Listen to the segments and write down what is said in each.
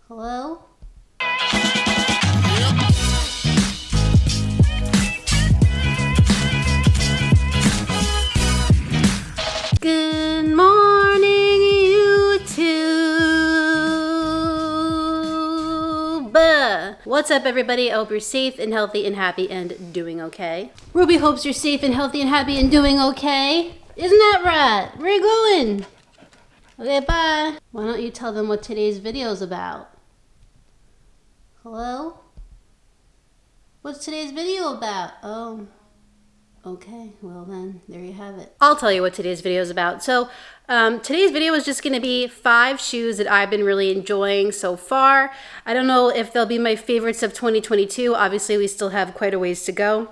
Hello? Good morning, YouTube! What's up, everybody? I hope you're safe and healthy and happy and doing okay. Ruby hopes you're safe and healthy and happy and doing okay. Isn't that right? Where are you going? Okay, bye. Why don't you tell them what today's video is about? Hello? What's today's video about? Oh, okay. Well then, there you have it. I'll tell you what today's video is about. So today's video is just going to be 5 shoes that I've been really enjoying so far. I don't know if they'll be my favorites of 2022. Obviously, we still have quite a ways to go.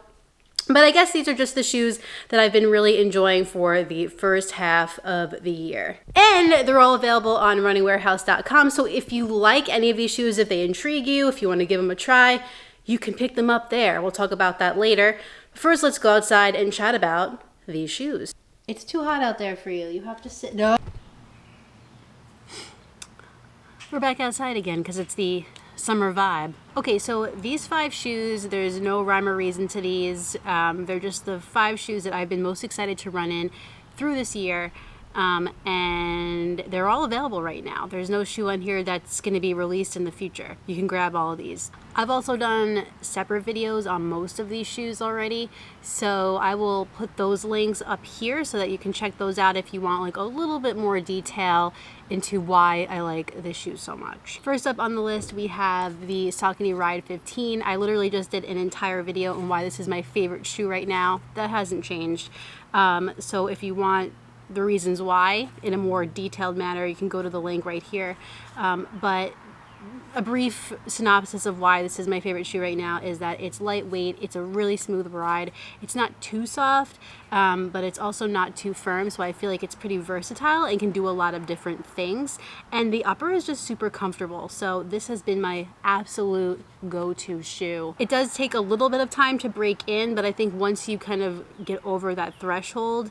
But I guess these are just the shoes that I've been really enjoying for the first half of the year. And they're all available on runningwarehouse.com. So if you like any of these shoes, if they intrigue you, if you want to give them a try, you can pick them up there. We'll talk about that later. First, let's go outside and chat about these shoes. It's too hot out there for you. You have to sit. No. We're back outside again because it's the summer vibe. Okay, so these 5 shoes, there's no rhyme or reason to these. They're just the 5 shoes that I've been most excited to run in through this year. And they're all available right now. There's no shoe on here that's going to be released in the future. You can grab all of these. I've also done separate videos on most of these shoes already, so I will put those links up here so that you can check those out if you want like a little bit more detail into why I like this shoe so much. First up on the list, we have the SAUCONY Ride 15. I literally just did an entire video on why this is my favorite shoe right now. That hasn't changed. So if you want the reasons why in a more detailed manner, you can go to the link right here. But a brief synopsis of why this is my favorite shoe right now is that it's lightweight, it's a really smooth ride, it's not too soft, but it's also not too firm, so I feel like it's pretty versatile and can do a lot of different things. And the upper is just super comfortable, so this has been my absolute go-to shoe. It does take a little bit of time to break in, but I think once you kind of get over that threshold,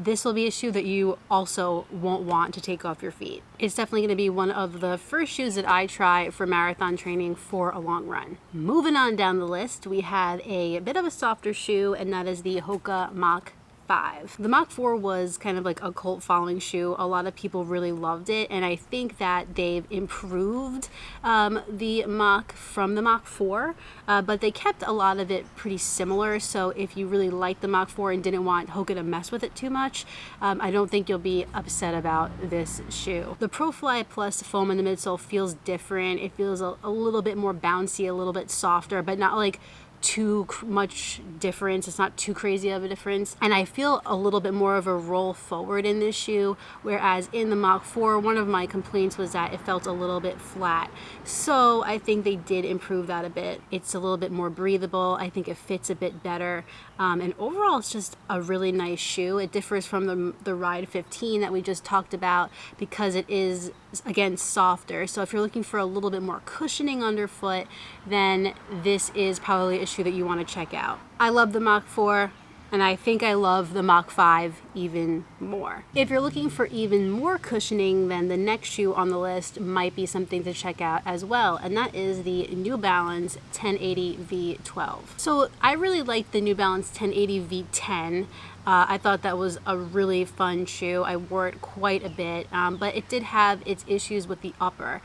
this will be a shoe that you also won't want to take off your feet. It's definitely going to be one of the first shoes that I try for marathon training for a long run. Moving on down the list, we have a bit of a softer shoe, and that is the HOKA MACH 5. The Mach 4 was kind of like a cult following shoe. A lot of people really loved it, and I think that they've improved the Mach from the Mach 4, but they kept a lot of it pretty similar. So if you really liked the Mach 4 and didn't want HOKA to mess with it too much, I don't think you'll be upset about this shoe. The ProFly Plus foam in the midsole feels different. It feels a little bit more bouncy, a little bit softer, but not like too much difference. It's not too crazy of a difference, and I feel a little bit more of a roll forward in this shoe, whereas in the Mach 4, one of my complaints was that it felt a little bit flat. So I think they did improve that a bit. It's a little bit more breathable. I think it fits a bit better, and overall it's just a really nice shoe. It differs from the Ride 15 that we just talked about because it is, again, softer. So if you're looking for a little bit more cushioning underfoot, then this is probably a shoe that you want to check out. I love the Mach 4, and I think I love the Mach 5 even more. If you're looking for even more cushioning, then the next shoe on the list might be something to check out as well, and that is the New Balance 1080 V12. So I really like the New Balance 1080 V10. I thought that was a really fun shoe. I wore it quite a bit, but it did have its issues with the upper.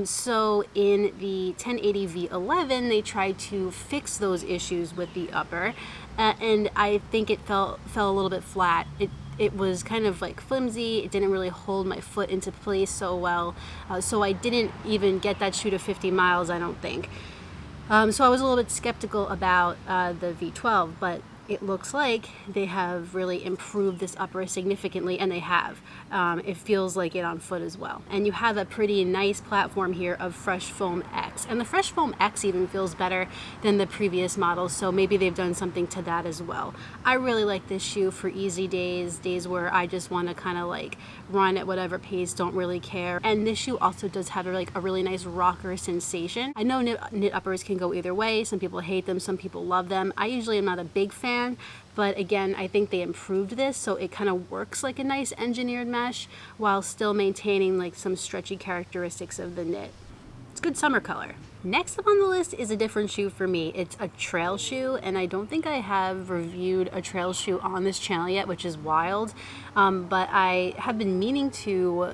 So in the 1080 V11, they tried to fix those issues with the upper, and I think it fell a little bit flat. It was kind of like flimsy. It didn't really hold my foot into place so well. So I didn't even get that shoe to 50 miles, I don't think. So I was a little bit skeptical about the V12, but it looks like they have really improved this upper significantly, and they have. It feels like it on foot as well. And you have a pretty nice platform here of Fresh Foam X. And the Fresh Foam X even feels better than the previous models, so maybe they've done something to that as well. I really like this shoe for easy days where I just want to kind of like run at whatever pace, don't really care. And this shoe also does have like a really nice rocker sensation. I know knit uppers can go either way. Some people hate them, some people love them. I usually am not a big fan, but again, I think they improved this so it kind of works like a nice engineered mesh while still maintaining like some stretchy characteristics of the knit. good summer color. Next up on the list is a different shoe for me. It's a trail shoe, and I don't think I have reviewed a trail shoe on this channel yet, which is wild. But I have been meaning to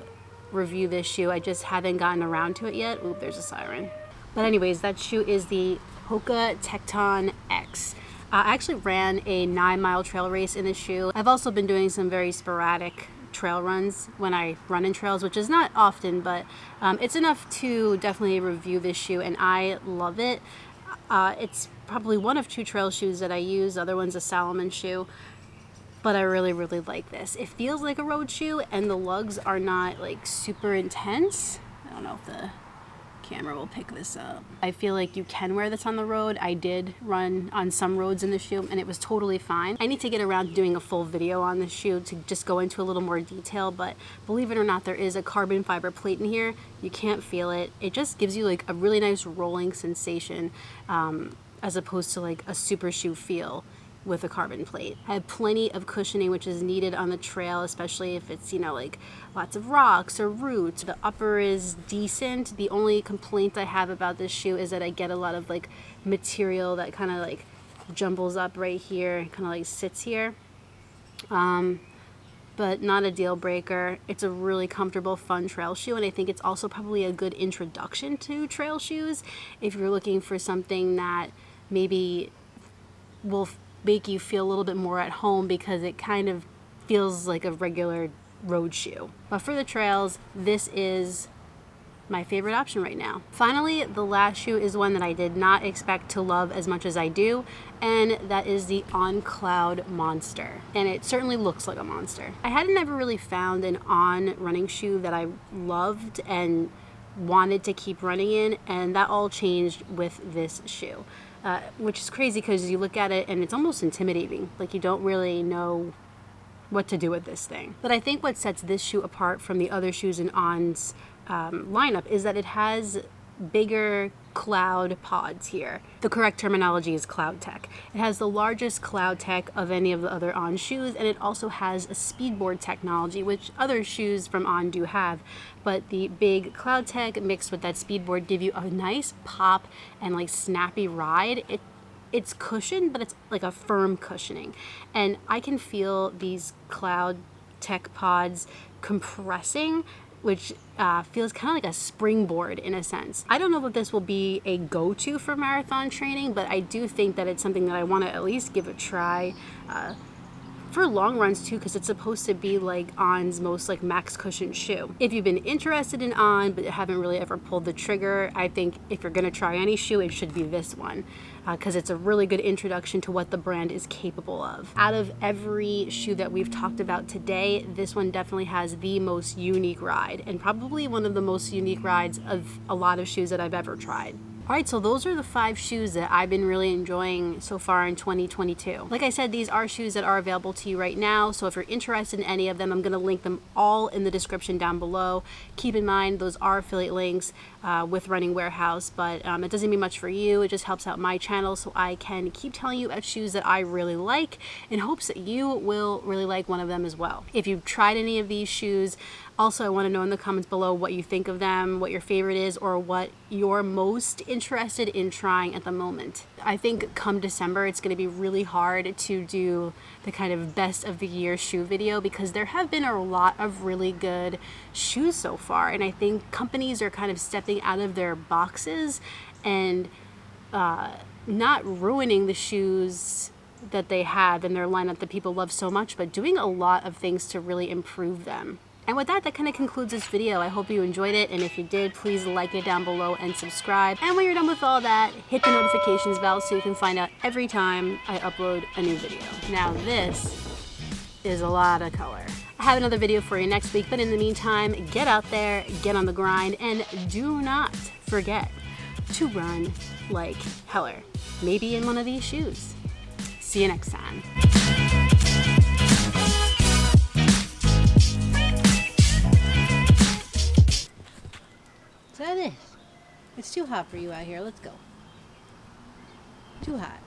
review this shoe. I just haven't gotten around to it yet. Oop, there's a siren. But anyways, that shoe is the HOKA TECTON X. I actually ran a 9-mile trail race in this shoe. I've also been doing some very sporadic trail runs when I run in trails, which is not often, but it's enough to definitely review this shoe, and I love it. It's probably one of 2 trail shoes that I use. The other one's a Salomon shoe, but I really like this. It feels like a road shoe, and the lugs are not like super intense. I don't know if the camera will pick this up. I feel like you can wear this on the road. I did run on some roads in the shoe and it was totally fine. I need to get around to doing a full video on the shoe to just go into a little more detail, but believe it or not, there is a carbon fiber plate in here. You can't feel it. It just gives you like a really nice rolling sensation as opposed to like a super shoe feel with a carbon plate. I have plenty of cushioning, which is needed on the trail, especially if it's, you know, like lots of rocks or roots. The upper is decent. The only complaint I have about this shoe is that I get a lot of like material that kind of like jumbles up right here, kind of like sits here. But not a deal breaker. It's a really comfortable, fun trail shoe, and I think it's also probably a good introduction to trail shoes if you're looking for something that maybe will make you feel a little bit more at home, because it kind of feels like a regular road shoe. But for the trails, this is my favorite option right now. Finally, the last shoe is one that I did not expect to love as much as I do, and that is the CLOUDMONSTER. And it certainly looks like a monster. I hadn't ever really found an on running shoe that I loved and wanted to keep running in, and that all changed with this shoe. Which is crazy because you look at it and it's almost intimidating. Like you don't really know what to do with this thing. But I think what sets this shoe apart from the other shoes in On's lineup is that it has bigger cloud pods here. The correct terminology is cloud tech. It has the largest cloud tech of any of the other On shoes, and it also has a speedboard technology, which other shoes from On do have. But the big cloud tech mixed with that speedboard give you a nice pop and like snappy ride. It's cushioned, but it's like a firm cushioning. And I can feel these cloud tech pods compressing, which feels kind of like a springboard in a sense. I don't know if this will be a go-to for marathon training, but I do think that it's something that I want to at least give a try for long runs too, because it's supposed to be like On's most like max cushion shoe. If you've been interested in On but haven't really ever pulled the trigger, I think if you're gonna try any shoe, it should be this one, because it's a really good introduction to what the brand is capable of. Out of every shoe that we've talked about today, this one definitely has the most unique ride, and probably one of the most unique rides of a lot of shoes that I've ever tried. Alright, so those are the 5 shoes that I've been really enjoying so far in 2022. Like I said, these are shoes that are available to you right now, so if you're interested in any of them, I'm going to link them all in the description down below. Keep in mind, those are affiliate links with Running Warehouse, but it doesn't mean much for you. It just helps out my channel so I can keep telling you about shoes that I really like in hopes that you will really like one of them as well. If you've tried any of these shoes, also, I want to know in the comments below what you think of them, what your favorite is, or what you're most interested in trying at the moment. I think come December, it's going to be really hard to do the kind of best of the year shoe video, because there have been a lot of really good shoes so far. And I think companies are kind of stepping out of their boxes and not ruining the shoes that they have in their lineup that people love so much, but doing a lot of things to really improve them. And with that, that kind of concludes this video. I hope you enjoyed it, and if you did, please like it down below and subscribe. And when you're done with all that, hit the notifications bell so you can find out every time I upload a new video. Now this is a lot of color. I have another video for you next week, but in the meantime, get out there, get on the grind, and do not forget to run like heller. Maybe in one of these shoes. See you next time. So that is. It's too hot for you out here. Let's go. Too hot.